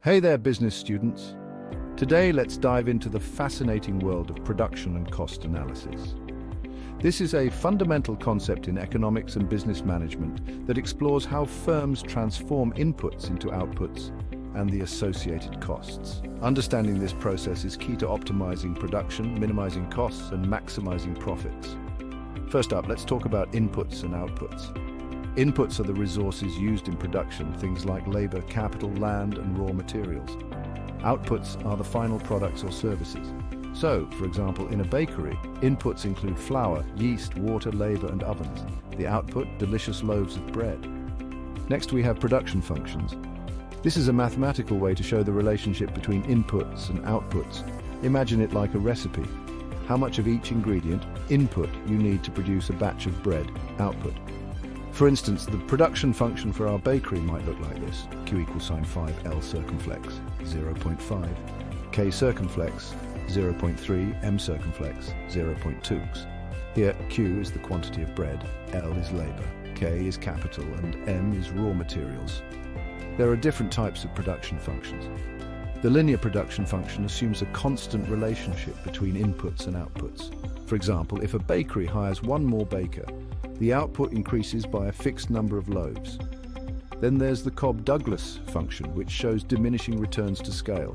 Hey there, business students. Today, let's dive into the fascinating world of production and cost analysis. This is a fundamental concept in economics and business management that explores how firms transform inputs into outputs and the associated costs. Understanding this process is key to optimizing production, minimizing costs, and maximizing profits. First up, let's talk about inputs and outputs. Inputs are the resources used in production, things like labor, capital, land, and raw materials. Outputs are the final products or services. So, for example, in a bakery, inputs include flour, yeast, water, labor, and ovens. The output, delicious loaves of bread. Next, we have production functions. This is a mathematical way to show the relationship between inputs and outputs. Imagine it like a recipe. How much of each ingredient, input, you need to produce a batch of bread, output. For instance, the production function for our bakery might look like this. Q equals sine 5 L circumflex 0.5, K circumflex 0.3, M circumflex 0.2. Here, Q is the quantity of bread, L is labor, K is capital, and M is raw materials. There are different types of production functions. The linear production function assumes a constant relationship between inputs and outputs. For example, if a bakery hires one more baker, the output increases by a fixed number of loaves. Then there's the Cobb-Douglas function, which shows diminishing returns to scale.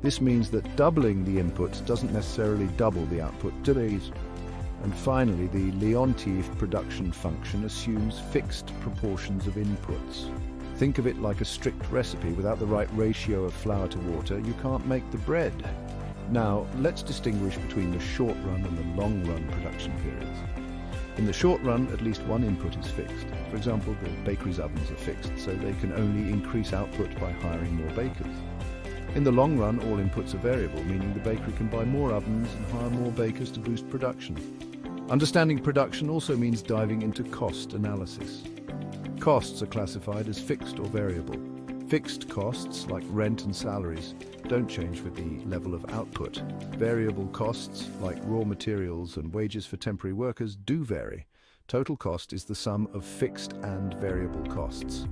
This means that doubling the inputs doesn't necessarily double the output. And finally, the Leontief production function assumes fixed proportions of inputs. Think of it like a strict recipe. Without the right ratio of flour to water, you can't make the bread. Now, let's distinguish between the short run and the long run production periods. In the short run, at least one input is fixed. For example, the bakery's ovens are fixed, so they can only increase output by hiring more bakers. In the long run, all inputs are variable, meaning the bakery can buy more ovens and hire more bakers to boost production. Understanding production also means diving into cost analysis. Costs are classified as fixed or variable. Fixed costs, like rent and salaries, don't change with the level of output. Variable costs, like raw materials and wages for temporary workers, do vary. Total cost is the sum of fixed and variable costs.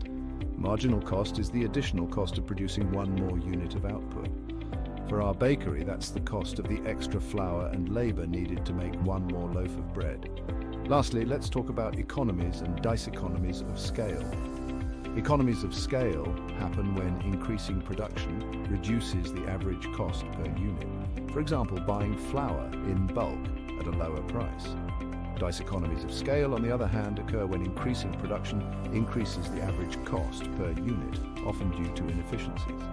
Marginal cost is the additional cost of producing one more unit of output. For our bakery, that's the cost of the extra flour and labor needed to make one more loaf of bread. Lastly, let's talk about economies and diseconomies of scale. Economies of scale happen when increasing production reduces the average cost per unit. For example, buying flour in bulk at a lower price. Diseconomies of scale, on the other hand, occur when increasing production increases the average cost per unit, often due to inefficiencies.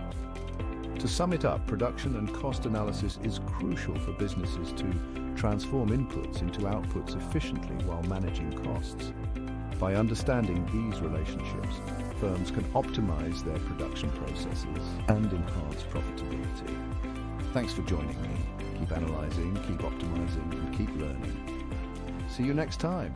To sum it up, production and cost analysis is crucial for businesses to transform inputs into outputs efficiently while managing costs. By understanding these relationships, firms can optimize their production processes and enhance profitability. Thanks for joining me. Keep analyzing, keep optimizing, and keep learning. See you next time.